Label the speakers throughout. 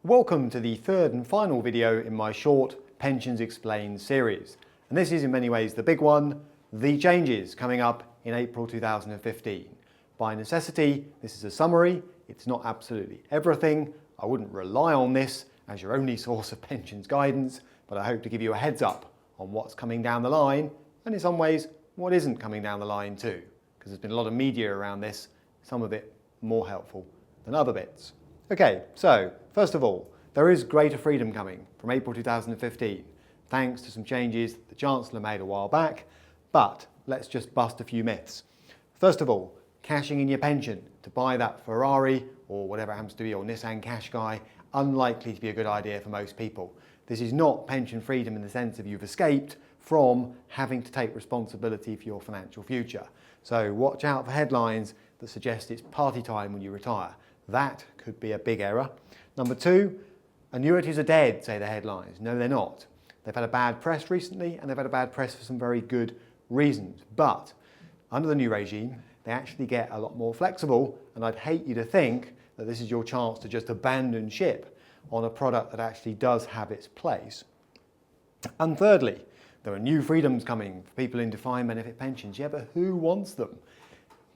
Speaker 1: Welcome to the third and final video in my short Pensions Explained series. And this is in many ways the big one, the changes coming up in April 2015. By necessity, this is a summary. It's not absolutely everything. I wouldn't rely on this as your only source of pensions guidance, but I hope to give you a heads up on what's coming down the line, and in some ways, what isn't coming down the line too, because there's been a lot of media around this, some of it more helpful than other bits. Okay, so first of all, there is greater freedom coming from April 2015, thanks to some changes the Chancellor made a while back, but let's just bust a few myths. First of all, cashing in your pension to buy that Ferrari or whatever it happens to be, or Nissan Qashqai, unlikely to be a good idea for most people. This is not pension freedom in the sense of you've escaped from having to take responsibility for your financial future. So watch out for headlines that suggest it's party time when you retire. That could be a big error. Number two, annuities are dead, say the headlines. No, they're not. They've had a bad press recently, and they've had a bad press for some very good reasons. But under the new regime, they actually get a lot more flexible, and I'd hate you to think that this is your chance to just abandon ship on a product that actually does have its place. And thirdly, there are new freedoms coming for people in defined benefit pensions. Yeah, but who wants them?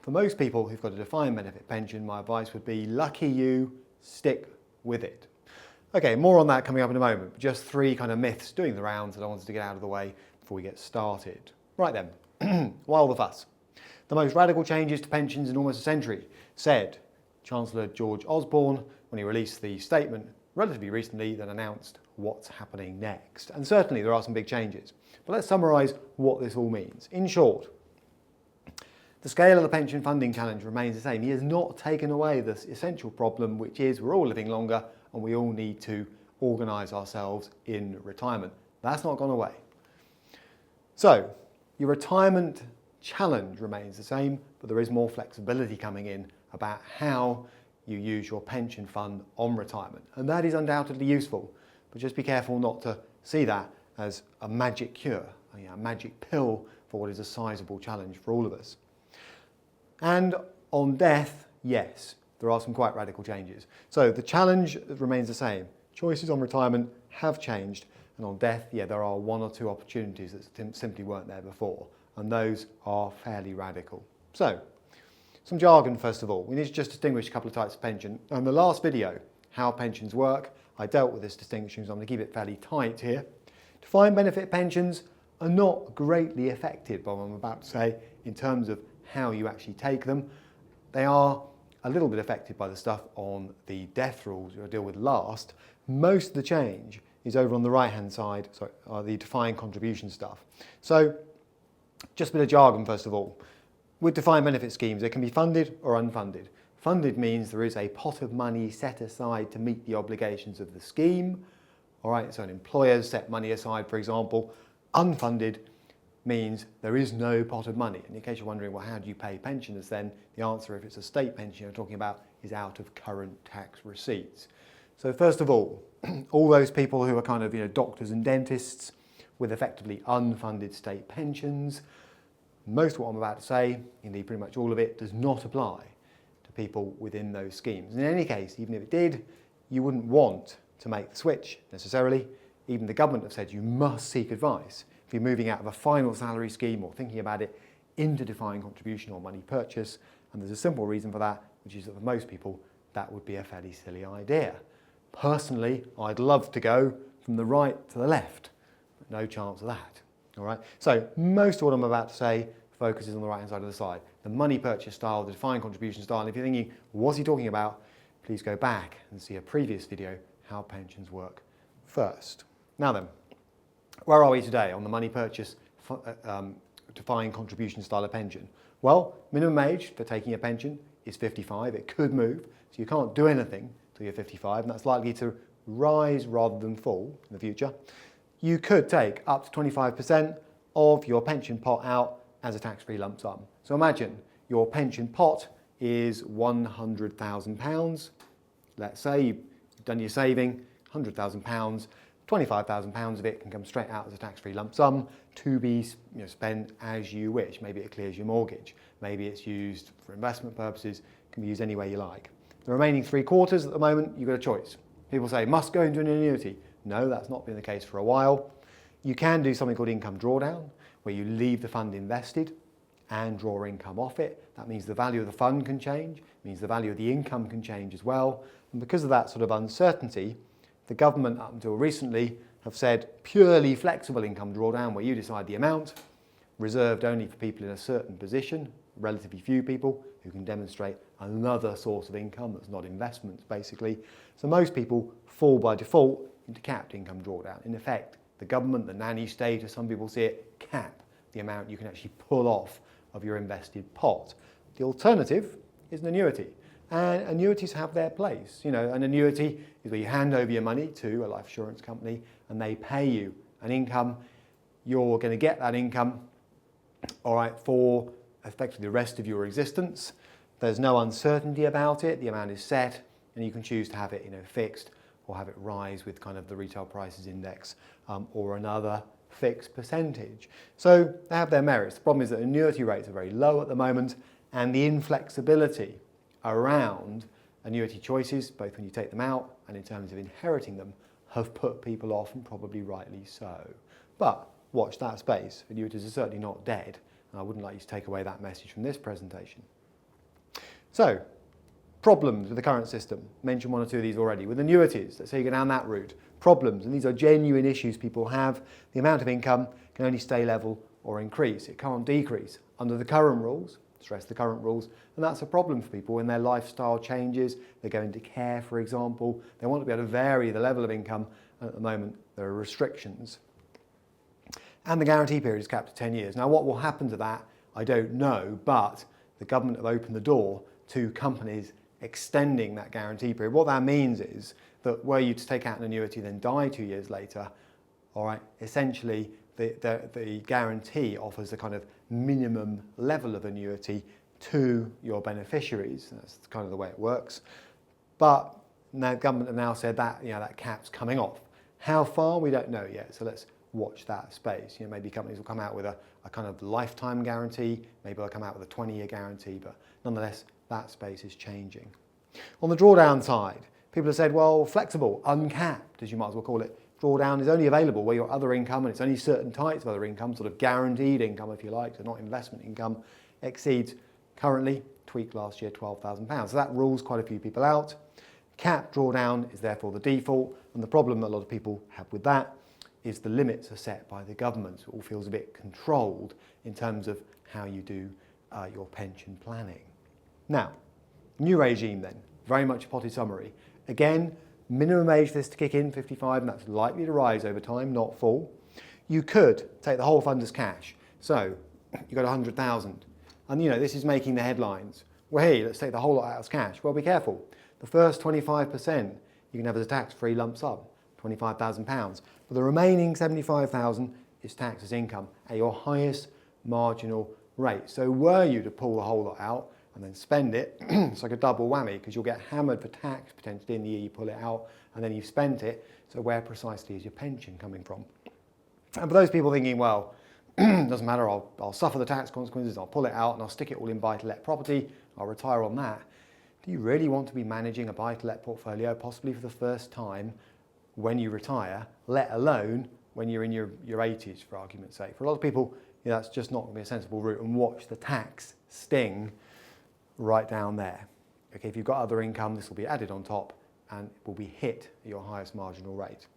Speaker 1: For most people who've got a defined benefit pension, my advice would be, lucky you, stick with it. Okay, more on that coming up in a moment. Just three kind of myths doing the rounds that I wanted to get out of the way before we get started. Right then, why all the fuss? The most radical changes to pensions in almost a century, said Chancellor George Osborne when he released the statement relatively recently that announced what's happening next. And certainly there are some big changes. But let's summarise what this all means. In short, the scale of the pension funding challenge remains the same. He has not taken away this essential problem, which is we're all living longer and we all need to organise ourselves in retirement. That's not gone away. So, your retirement challenge remains the same, but there is more flexibility coming in about how you use your pension fund on retirement. And that is undoubtedly useful, but just be careful not to see that as a magic cure, a magic pill for what is a sizable challenge for all of us. And on death, yes, there are some quite radical changes. So the challenge remains the same. Choices on retirement have changed, and on death, yeah, there are one or two opportunities that simply weren't there before, and those are fairly radical. So, some jargon first of all. We need to just distinguish a couple of types of pension. In the last video, how pensions work, I dealt with this distinction, so I'm going to keep it fairly tight here. Defined benefit pensions are not greatly affected by what I'm about to say in terms of how you actually take them. They are a little bit affected by the stuff on the death rules we'll deal with last. Most of the change is over on the right hand side, the defined contribution stuff. So just a bit of jargon first of all. With defined benefit schemes, they can be funded or unfunded. Funded means there is a pot of money set aside to meet the obligations of the scheme. All right, so an employer set money aside, for example. Unfunded means there is no pot of money. And in case you're wondering, well, how do you pay pensioners then? The answer, if it's a state pension you're talking about, is out of current tax receipts. So first of all those people who are kind of, doctors and dentists with effectively unfunded state pensions, most of what I'm about to say, indeed pretty much all of it, does not apply to people within those schemes. And in any case, even if it did, you wouldn't want to make the switch necessarily. Even the government have said you must seek advice if you're moving out of a final salary scheme or thinking about it into defined contribution or money purchase. And there's a simple reason for that, which is that for most people, that would be a fairly silly idea. Personally, I'd love to go from the right to the left, but no chance of that. All right, so most of what I'm about to say focuses on the right-hand side of the slide. The money purchase style, the defined contribution style. And if you're thinking, what's he talking about? Please go back and see a previous video, how pensions work first. Now then, where are we today on the money purchase defined contribution style of pension? Well, minimum age for taking a pension is 55. It could move, so you can't do anything till you're 55, and that's likely to rise rather than fall in the future. You could take up to 25% of your pension pot out as a tax-free lump sum. So imagine your pension pot is £100,000. Let's say you've done your saving, £100,000, £25,000 of it can come straight out as a tax-free lump sum to be spent as you wish. Maybe it clears your mortgage. Maybe it's used for investment purposes. It can be used any way you like. The remaining 3/4 at the moment, you've got a choice. People say, must go into an annuity. No, that's not been the case for a while. You can do something called income drawdown, where you leave the fund invested and draw income off it. That means the value of the fund can change, it means the value of the income can change as well. And because of that sort of uncertainty, the government up until recently have said purely flexible income drawdown, where you decide the amount, reserved only for people in a certain position, relatively few people who can demonstrate another source of income that's not investments basically. So most people fall by default into capped income drawdown. In effect, the government, the nanny state, as some people see it, cap the amount you can actually pull off of your invested pot. The alternative is an annuity. And annuities have their place. You know, an annuity is where you hand over your money to a life insurance company and they pay you an income. You're going to get that income, all right, for effectively the rest of your existence. There's no uncertainty about it. The amount is set and you can choose to have it, you know, fixed or have it rise with kind of the retail prices index or another fixed percentage. So they have their merits. The problem is that annuity rates are very low at the moment, and the inflexibility around annuity choices, both when you take them out and in terms of inheriting them, have put people off, and probably rightly so. But watch that space. Annuities are certainly not dead, and I wouldn't like you to take away that message from this presentation. So, problems with the current system. Mentioned one or two of these already. With annuities, let's say you go down that route. Problems, and these are genuine issues people have. The amount of income can only stay level or increase. It can't decrease under the current rules. Stress the current rules, and that's a problem for people when their lifestyle changes. They go into care, for example. They want to be able to vary the level of income, and at the moment there are restrictions. And the guarantee period is capped at 10 years. Now what will happen to that, I don't know, but the government have opened the door to companies extending that guarantee period. What that means is that were you to take out an annuity then die 2 years later, all right, essentially the guarantee offers a kind of minimum level of annuity to your beneficiaries. That's kind of the way it works. But now the government have now said that, you know, that cap's coming off. How far, we don't know yet. So let's watch that space. You know, maybe companies will come out with a kind of lifetime guarantee. Maybe they'll come out with a 20-year guarantee. But nonetheless, that space is changing. On the drawdown side, people have said, well, flexible, uncapped, as you might as well call it. Drawdown is only available where your other income, and it's only certain types of other income, sort of guaranteed income if you like, so not investment income, exceeds currently, tweaked last year, £12,000. So that rules quite a few people out. Cap drawdown is therefore the default, and the problem a lot of people have with that is the limits are set by the government. So it all feels a bit controlled in terms of how you do your pension planning. Now, new regime then, very much a potted summary. Again, minimum age for this to kick in, 55, and that's likely to rise over time, not fall. You could take the whole fund as cash. So you've got 100,000. And you know, this is making the headlines. Well, hey, let's take the whole lot out as cash. Well, be careful. The first 25% you can have as a tax-free lump sum, £25,000. But the remaining 75,000 is taxed as income at your highest marginal rate. So were you to pull the whole lot out and then spend it, it's like a double whammy because you'll get hammered for tax potentially in the year you pull it out and then you've spent it. So where precisely is your pension coming from? And for those people thinking, well, doesn't matter, I'll suffer the tax consequences, I'll pull it out and I'll stick it all in buy-to-let property, I'll retire on that. Do you really want to be managing a buy-to-let portfolio possibly for the first time when you retire, let alone when you're in your 80s, for argument's sake? For a lot of people, you know, that's just not going to be a sensible route, and watch the tax sting right down there. Okay, if you've got other income, this will be added on top and it will be hit at your highest marginal rate.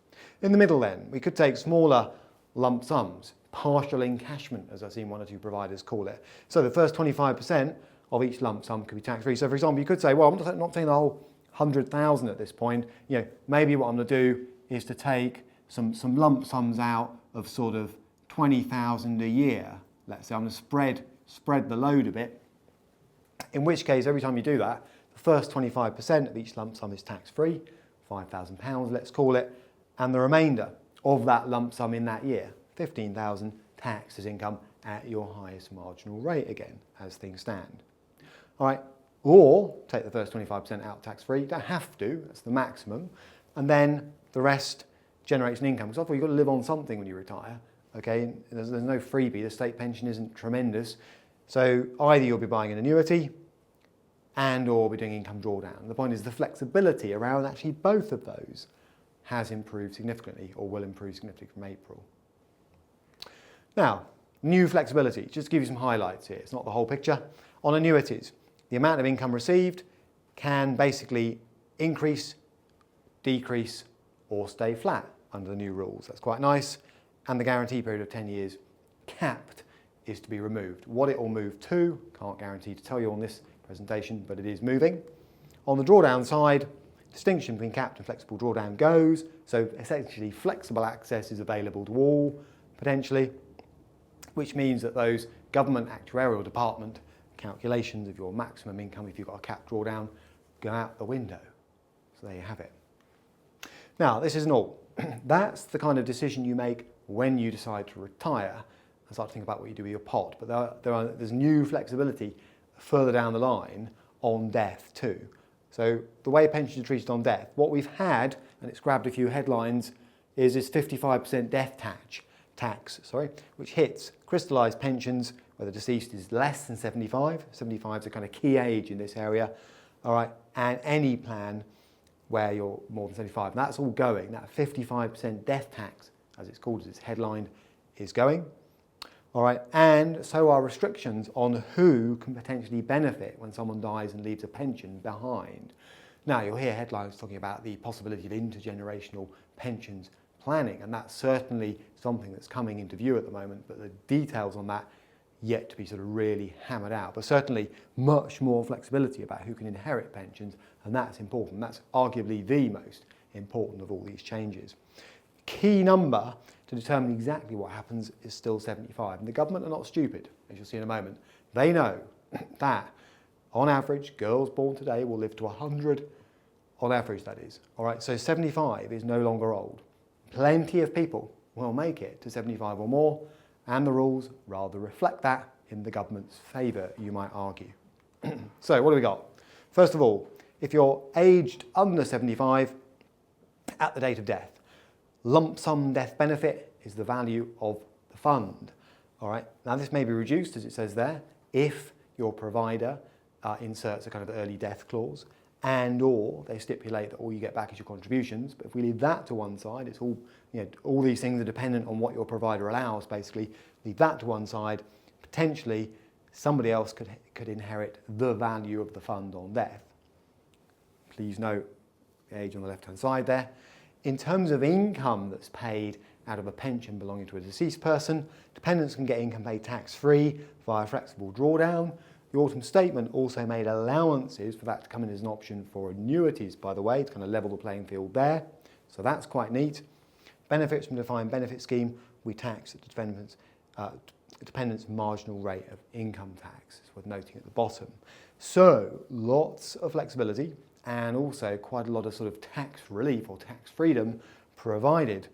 Speaker 1: In the middle then, we could take smaller lump sums, partial encashment, as I've seen one or two providers call it. So the first 25% of each lump sum could be tax-free. So for example, you could say, well, I'm not taking the whole 100,000 at this point. You know, maybe what I'm going to do is to take some lump sums out of sort of 20,000 a year. Let's say I'm going to spread the load a bit. In which case, every time you do that, the first 25% of each lump sum is tax-free, £5,000, let's call it, and the remainder of that lump sum in that year, 15,000, taxed as income at your highest marginal rate again, as things stand. All right, or take the first 25% out tax-free. You don't have to, that's the maximum, and then the rest generates an income. Because after all, you've got to live on something when you retire, okay? There's no freebie, the state pension isn't tremendous. So either you'll be buying an annuity, and or be doing income drawdown. The point is the flexibility around actually both of those has improved significantly or will improve significantly from April. Now, new flexibility, just to give you some highlights here, it's not the whole picture. On annuities, the amount of income received can basically increase, decrease or stay flat under the new rules. That's quite nice. And the guarantee period of 10 years capped is to be removed. What it will move to, can't guarantee to tell you on this presentation, but it is moving. On the drawdown side, distinction between capped and flexible drawdown goes. So essentially flexible access is available to all, potentially, which means that those government actuarial department calculations of your maximum income if you've got a capped drawdown go out the window. So there you have it. Now, this isn't all. That's the kind of decision you make when you decide to retire and start to think about what you do with your pot. But there's new flexibility further down the line on death too. So the way pensions are treated on death, what we've had, and it's grabbed a few headlines, is this 55% death tax, which hits crystallised pensions where the deceased is less than 75. 75 is a kind of key age in this area, all right, and any plan where you're more than 75. And that's all going. That 55% death tax, as it's called as its headline, is going. All right, and so are restrictions on who can potentially benefit when someone dies and leaves a pension behind. Now, you'll hear headlines talking about the possibility of intergenerational pensions planning, and that's certainly something that's coming into view at the moment, but the details on that yet to be sort of really hammered out. But certainly much more flexibility about who can inherit pensions, and that's important. That's arguably the most important of all these changes. Key number to determine exactly what happens is still 75. And the government are not stupid, as you'll see in a moment. They know that, on average, girls born today will live to 100, on average that is. All right, so 75 is no longer old. Plenty of people will make it to 75 or more, and the rules rather reflect that in the government's favour, you might argue. So what do we got? First of all, if you're aged under 75 at the date of death, lump sum death benefit is the value of the fund. All right. Now this may be reduced, as it says there, if your provider inserts a kind of early death clause, and or they stipulate that all you get back is your contributions. But if we leave that to one side, it's all, all these things are dependent on what your provider allows, basically. Leave that to one side, potentially somebody else could inherit the value of the fund on death. Please note the age on the left-hand side there. In terms of income that's paid out of a pension belonging to a deceased person, dependents can get income paid tax-free via flexible drawdown. The autumn statement also made allowances for that to come in as an option for annuities, by the way, to kind of level the playing field there. So that's quite neat. Benefits from defined benefit scheme, we tax the dependent's marginal rate of income tax. It's worth noting at the bottom. So lots of flexibility and also quite a lot of sort of tax relief or tax freedom, provided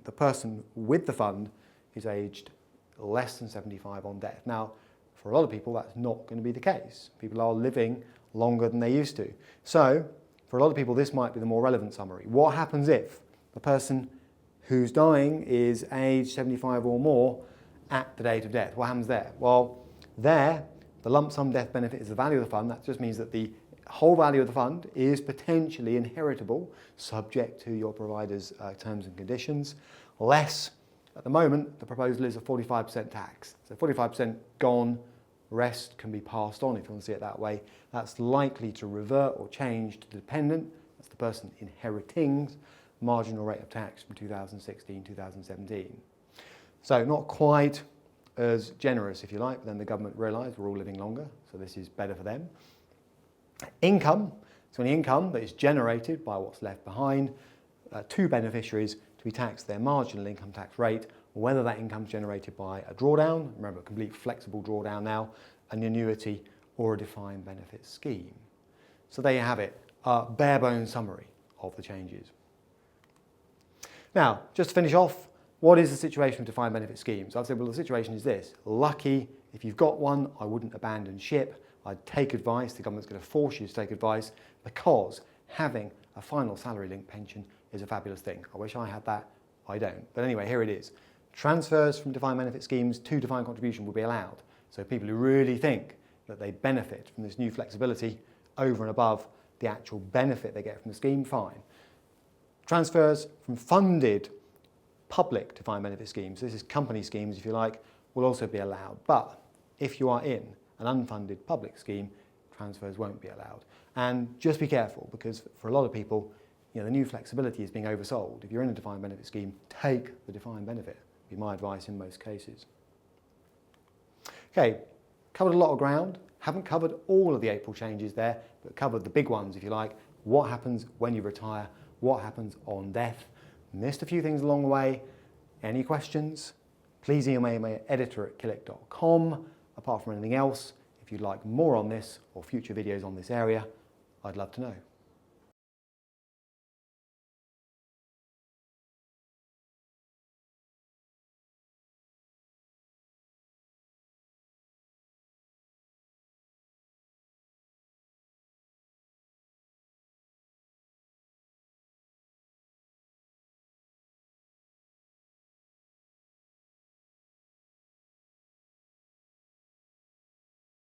Speaker 1: the person with the fund is aged less than 75 on death. Now, for a lot of people, that's not going to be the case. People are living longer than they used to. So, for a lot of people, this might be the more relevant summary. What happens if the person who's dying is aged 75 or more at the date of death? What happens there? Well, there, the lump sum death benefit is the value of the fund. That just means that the whole value of the fund is potentially inheritable, subject to your provider's terms and conditions, less, at the moment, the proposal is a 45% tax. So 45% gone, rest can be passed on, if you want to see it that way. That's likely to revert or change to the dependent, that's the person inheriting's marginal rate of tax from 2016, 2017. So not quite as generous, if you like, but then the government realised we're all living longer, so this is better for them. Income, so any income that is generated by what's left behind, to beneficiaries to be taxed their marginal income tax rate, whether that income is generated by a drawdown, remember a complete flexible drawdown now, an annuity or a defined benefit scheme. So there you have it, a bare bones summary of the changes. Now, just to finish off, what is the situation with defined benefit schemes? I'd say, well, the situation is this. Lucky, if you've got one, I wouldn't abandon ship. I'd take advice. The government's going to force you to take advice because having a final salary-linked pension is a fabulous thing. I wish I had that. I don't. But anyway, here it is. Transfers from defined benefit schemes to defined contribution will be allowed. So people who really think that they benefit from this new flexibility over and above the actual benefit they get from the scheme, fine. Transfers from funded public defined benefit schemes, this is company schemes if you like, will also be allowed. But if you are in an unfunded public scheme, transfers won't be allowed. And just be careful, because for a lot of people, the new flexibility is being oversold. If you're in a defined benefit scheme, take the defined benefit, would be my advice in most cases. Okay, covered a lot of ground. Haven't covered all of the April changes there, but covered the big ones if you like. What happens when you retire? What happens on death? Missed a few things along the way. Any questions? Please email me at editor@killik.com. Apart from anything else, if you'd like more on this or future videos on this area, I'd love to know.